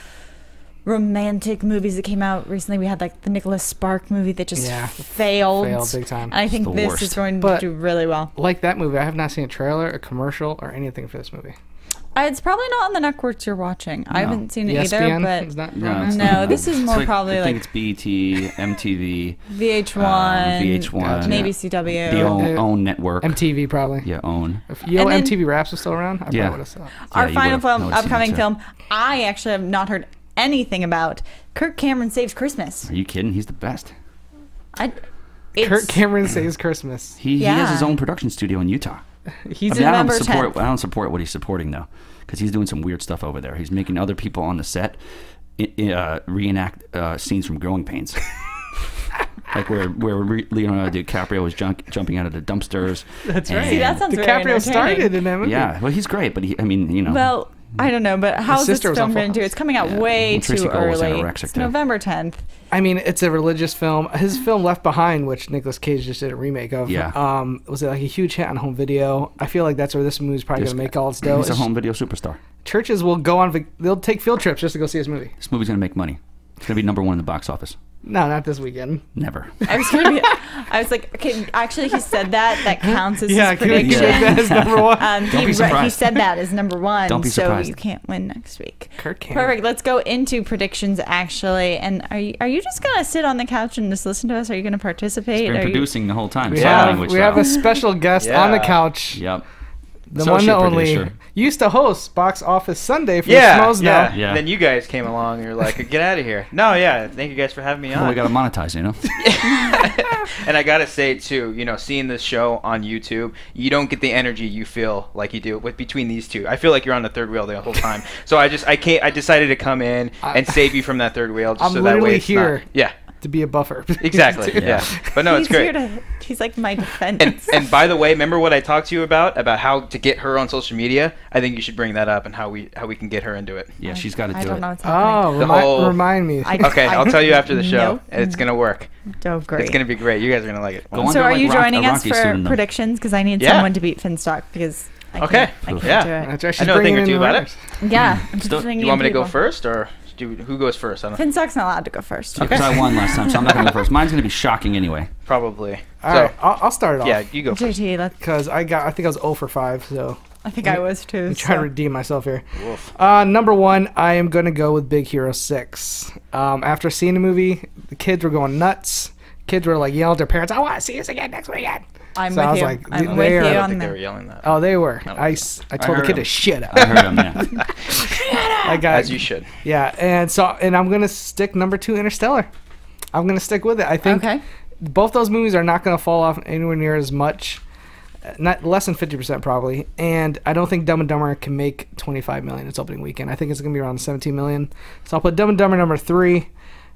romantic movies that came out recently. We had like the Nicholas Spark movie that just failed big time. And I think the this worst. is going to But- do really well. Like that movie, I have not seen a trailer, a commercial, or anything for this movie. It's probably not on the networks you're watching. I haven't seen it either, ESPN is but not. it's No, not. this is It's more probably I think like it's BET, MTV, VH1, VH1, maybe CW. the own network. MTV probably. Yeah, own. If And then- MTV Raps was still around, I Yeah. probably would have saw it. Our you final would've. I would've seen upcoming it too. film, I actually have not heard anything about. Kirk Cameron Saves Christmas. Are you kidding? He's the best. Kirk Cameron Saves Christmas. He has his Yeah. own production studio in Utah. He's I mean, I November don't support what he's supporting though, because he's doing some weird stuff over there. He's making other people on the set reenact scenes from Growing Pains, like where Leonardo DiCaprio was jumping out of the dumpsters. That's and- right. See, that sounds very DiCaprio entertaining. started in that movie. Yeah, well, he's great, but Well, I don't know, but how's this sister was film on Full going to do? House. It's coming out Yeah. way And Tracy too Cole was early. anorexic, It's too. November 10th. I mean, it's a religious film. His film Left Behind, which Nicolas Cage just did a remake of, was like a huge hit on home video. I feel like that's where this movie's probably going to make all its dough. He's a home video superstar. Churches will go on, they'll take field trips just to go see his movie. This movie's gonna make money. It's gonna be number 1 in the box office. No, not this weekend. Never. I was like, okay, actually, he said that counts as his Can we prediction. get that as number one? Don't be He surprised. said that as number 1, Don't be so surprised. you can't win next week. Kirk Cameron. Perfect. Let's go into predictions, actually. And are you just gonna sit on the couch and just listen to us? Are you gonna participate? He's been Are you- producing the whole time. We sign language have a style. special guest Yeah. on the couch. Yep. The one Associate and only. producer. Used to host Box Office Sunday for Yeah, the Schmoes yeah. now. Yeah. And then you guys came along and you're like, get out of here. No, yeah. Thank you guys for having me Well, we on. gotta monetize, you know. And I gotta say too, seeing this show on YouTube, you don't get the energy you feel like you do with between these two. I feel like you're on the third wheel the whole time. So I decided to come in and save you from that third wheel. Just I'm so that literally way it's here. Not, yeah, To be a buffer. exactly. yeah. But no, it's He's great. He's like my defense. And by the way, remember what I talked to you about how to get her on social media? I think you should bring that up and how we can get her into it. Yeah, she's got to do I it. don't know what's happening. Oh, remind me. Okay, I'll tell you after the show. Nope. And it's gonna work. Oh, great. It's gonna be great. You guys are gonna like it. Go on So to, are like, you joining a us Rocky for student, though. predictions? Because I need Yeah. someone to beat Finstock because I Okay. can't Yeah. do it. That's right. I She's know a thing bringing or in two the about writers. it. Yeah. I'm Still- just bringing You want me to in go people. first, or do Who goes first? I don't. Finstock's not allowed to go first. Because I won last time, so I'm not going to go first. Mine's going to be shocking anyway. Probably. All right, I'll start it off. Yeah, you go first. JT, Because I think I was 0 for 5, so I think I was too. I'm trying to redeem myself here. Number 1, I am going to go with Big Hero 6. After seeing the movie, the kids were going nuts. Kids were like yelling at their parents, "I want to see this again next weekend." I'm So I with was you. like, I'm they with are- you I on think they that. were yelling that. Oh, they were. No. I told the kid to shut up. I heard him, yeah. I got As you should. Yeah, and I'm gonna stick number 2, Interstellar. I'm gonna stick with it. I think Okay. both those movies are not gonna fall off anywhere near as much, not less than 50% probably. And I don't think Dumb and Dumber can make 25 million its opening weekend. I think it's gonna be around 17 million. So I'll put Dumb and Dumber number 3,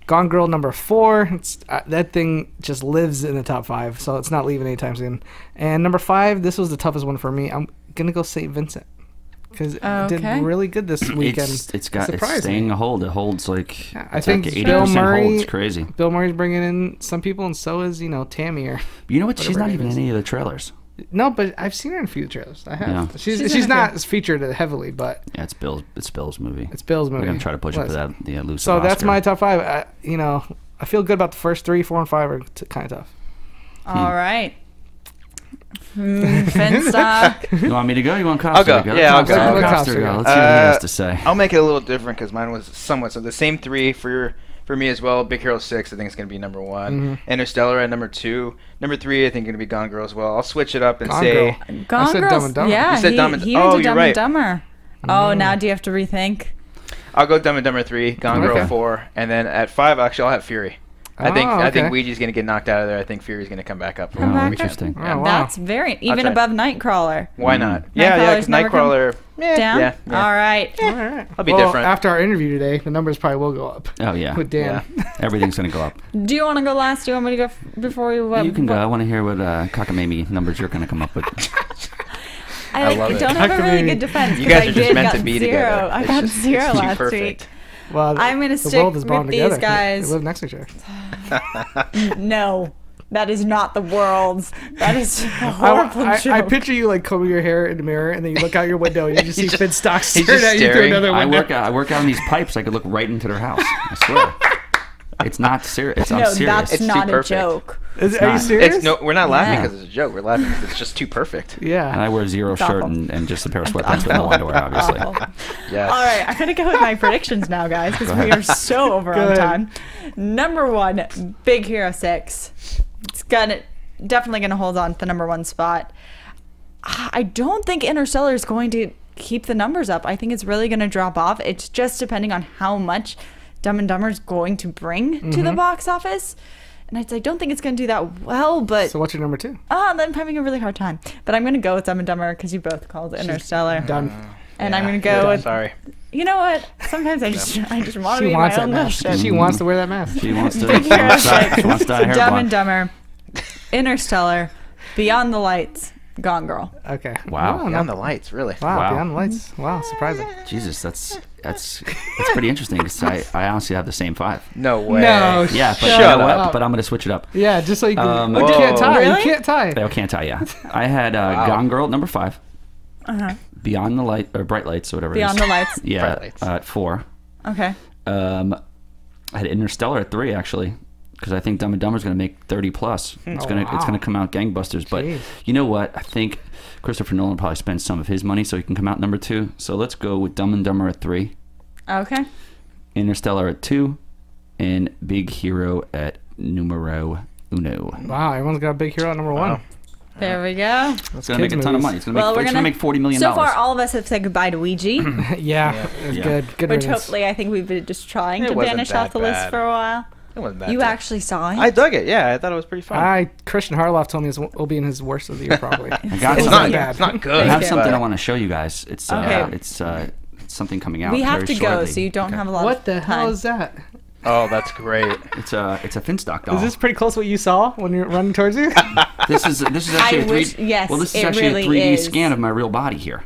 Gone Girl number 4. It's, that thing just lives in the top 5, so it's not leaving anytime soon. And number 5, this was the toughest one for me. I'm gonna go St. Vincent. Because it did Okay. really good this weekend. It's Surprised staying me. a hold. It holds like I it's think like Bill 80% Murray. hold. It's crazy. Bill Murray's bringing in some people, and so is Tammy. Or You know what? She's Whatever not her even name in is. any of the trailers. no, but I've seen her in a few trailers. I have. Yeah. She's in a not featured heavily, but Yeah, it's Bill's movie. it's Bill's movie. We're gonna try to push it for Listen. that. The elusive So that's Oscar. my top 5. I feel good about the first 3, 4, and 5 are kind of tough. All right. Finstock. You want me to go? You want Costa I'll go. to go? Yeah, I'll go. Let Let Costa Costa go. go. Let's see what he has to say. I'll make it a little different because mine was somewhat so the same 3 for me as well. Big Hero 6, I think it's going to be number 1. Interstellar at number 2. Number 3, I think going to be Gone Girl as well. I'll switch it up and Gone say Girl. Gone said Girls. Dumb and Dumber. Yeah, You said he, Dumb and- he oh, went to you're Dumb right. and Dumber. Oh, now do you have to rethink? I'll go Dumb and Dumber 3, Gone Girl Okay. 4, and then at 5 actually I'll have Fury. I think okay. Ouija's going to get knocked out of there. I think Fury's going to come back up. Come back up. Interesting. Oh, wow. That's very even try. above Nightcrawler. Why not? Yeah, Nightcrawler's because never come Nightcrawler. Down. Yeah. All right. All right. I'll be Well, different. After our interview today, the numbers probably will go up Oh yeah. with Dan. Everything's gonna go up. Do you want to go last? Do you want me to go before we? You can go. I want to hear what cockamamie numbers you're gonna come up with. I love it. don't have a really Cockamamie. good defense. You guys 'cause are I just did meant got to be zero. together. I It's got just- 0 it's too last perfect. week. Well, I'm gonna the stick world is bound with these together. guys. They live next to each other. No, that is not the world's. That is a horrible I joke. picture you like combing your hair in the mirror, and then you look out your window, and you just see Finstock he's staring just at you through staring. another I window. work out on these pipes. I could look right into their house. I swear. It's not serious. I'm no, serious. that's It's too not a perfect. joke. Are you not. serious? We're not laughing Yeah. because it's a joke. We're laughing because it's just too perfect. And Yeah. I wear zero shirt awful. and just a pair of sweatpants with no underwear, obviously. Awful. Yes. All right, I'm gonna go with my predictions now, guys, because we are so over Go on ahead. time. Number 1, Big Hero 6. It's definitely gonna hold on to the number 1 spot. I don't think Interstellar is going to keep the numbers up. I think it's really gonna drop off. It's just depending on how much Dumb and Dumber is going to bring to the box office. And I don't think it's going to do that well, but So what's your number 2? I'm having a really hard time. But I'm going to go with Dumb and Dumber because you both called Interstellar. Done. And Yeah, I'm going to you're go done. with, Sorry. you know what? Sometimes I just want to She be wants my that own mask. little shit. She wants to wear that mask. She wants to. Big Hero 6, She wants to dye her hair Dumb blonde. and Dumber, Interstellar, Beyond the Lights, Gone Girl. Okay. Wow. Beyond the Lights, really. Wow. Wow. Beyond the Lights. Wow. Surprising. Jesus, that's pretty interesting. 'Cause I honestly have the same 5. No way. No. Yeah, but Shut you know what? up. But I'm gonna switch it up. Yeah, just so you can. Whoa. you can't tie. Really? You can't tie. I can't tell you. I had Gone Girl number 5. Beyond the Light or Bright Lights or whatever. Beyond it is. the Lights. Yeah, Bright Lights. at 4. Okay. I had Interstellar at 3 actually, because I think Dumb and Dumber is going to make 30 plus. It's Oh, gonna wow. it's gonna come out gangbusters. But Jeez. you know what? I think Christopher Nolan probably spends some of his money so he can come out number 2. So let's go with Dumb and Dumber at 3, Okay. Interstellar at 2, and Big Hero at numero uno. Wow. Everyone's got a Big Hero at number 1. There we go. It's going to make a ton of movies. money. It's going Well, we're to gonna make $40 million. So far, all of us have said goodbye to Ouija, Yeah. It was Yeah. good. Good which riddance. hopefully I think we've been just trying It to wasn't banish that off the list bad. for a while. It wasn't that You bad. actually saw it. I dug it. Yeah, I thought it was pretty fun. Christian Harloff told me it will be in his worst of the year probably. I got it's something. not bad. It's not I good. have you. something I but- want to show you guys. It's Okay. it's something coming out. we have very to go, shortly. so you don't Okay. have a lot What of the time. hell is that? Oh, that's great. It's a Finstock doll. Is this pretty close to what you saw when you're running towards you? This is actually I a 3D. wish- yes, well, this is it actually really a 3D is. scan of my real body here.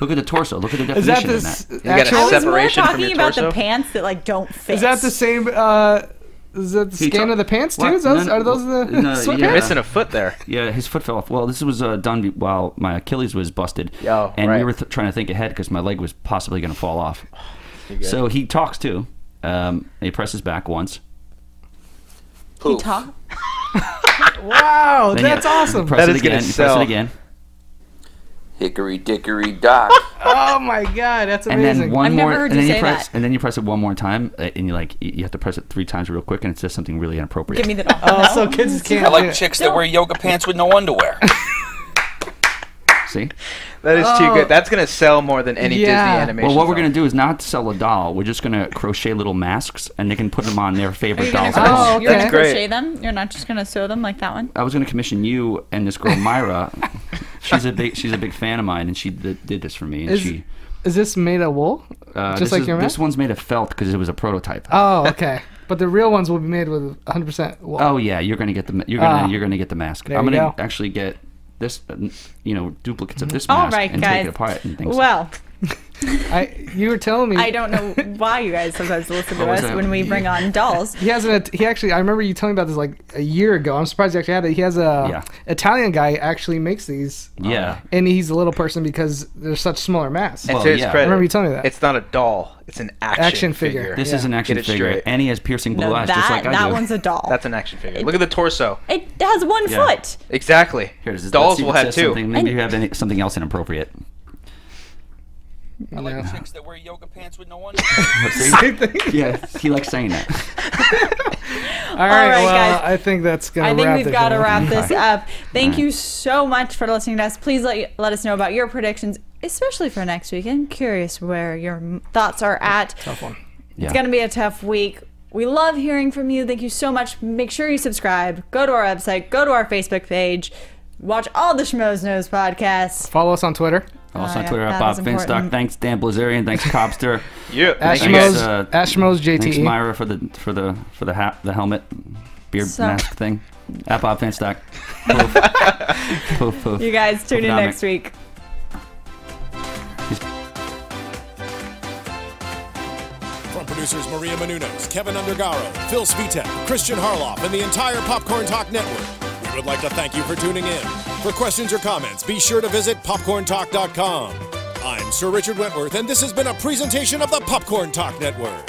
Look at the torso. Look at the Is definition that in this? that. got a Actual, I was more separation from talking your about the torso? pants that like don't fit. is that the same? Is that the He scan ta- of the pants too? What? Is those, No, are those the no, sweatpants? yeah. You're missing a foot there. Yeah, his foot fell off. Well, this was done while my Achilles was busted, Oh, and we right. were trying to think ahead because my leg was possibly going to fall off. So he talks too. He presses back once. He talk. Wow, Then that's awesome. Press That it is gonna again. You press sell. it again. Hickory dickory dock. Oh my god, that's And amazing. then one I've more, never heard and you then say press, that. and then you press it one more time, and you have to press it 3 times real quick, and it says something really inappropriate. Give me the doll. Oh, so kids can't. I do like it. chicks that wear yoga pants with no underwear. See? That is too good. That's gonna sell more than any Yeah. Disney animation. Well, what we're film. gonna do is not sell a doll. We're just gonna crochet little masks, and they can put them on their Are favorite you gonna dolls. Oh, you're gonna okay. Great. crochet them? You're not just gonna sew them like that one? I was gonna commission you and this girl Myra. She's a big fan of mine, and she did this for me. And Is this made of wool? Just like your this mask? one's made of felt because it was a prototype. Oh, okay. But the real ones will be made with 100% wool. Oh yeah, you're gonna get the the mask. There I'm you gonna go. actually get this, duplicates of this All mask right, and guys. take it apart and things. Well, You were telling me. I don't know why you guys sometimes listen to What was us that? when we bring on dolls. He has he actually. I remember you telling me about this like a year ago. I'm surprised he actually had it. He has a Italian guy actually makes these. Yeah. And he's a little person because they're such smaller masks. And Well, to his yeah. credit, I remember you telling me that. It's not a doll. It's an action figure. This Yeah. is an action Get it figure, straight. and he has piercing blue No, eyes, just like I that do. one's a doll. That's an action figure. Look at the torso. It has one Yeah. foot. Exactly. Here, let's Dolls see if will it have says two. something. Maybe you have something else inappropriate. I like Yeah. chicks that wear yoga pants with no underwear. Same thing. Yeah, he likes saying that. All right, right, well, guys. I think that's gonna. I think wrap we've the got to show. wrap this up. Thank Alright. you so much for listening to us. Please let us know about your predictions, especially for next weekend. Curious where your thoughts are at. Tough one. Yeah. It's going to be a tough week. We love hearing from you. Thank you so much. Make sure you subscribe. Go to our website. Go to our Facebook page. Watch all the Schmoes Knows podcasts. Follow us on Twitter. Also on yeah, Twitter at that Bob is Finstock. important. Thanks Dan Blazarian. Thanks Cobster. Yeah. At Thank you guys. Schmoes, at Schmoes JTE. Thanks Myra for the hat, the helmet, beard So- mask thing. At Bob Finstock. Poof. Poof, poof. You guys tune in Poofnomic. next week. From producers Maria Menounos, Kevin Undergaro, Phil Svitek, Christian Harloff, and the entire Popcorn Talk Network, we would like to thank you for tuning in. For questions or comments, be sure to visit popcorntalk.com. I'm Sir Richard Wentworth, and this has been a presentation of the Popcorn Talk Network.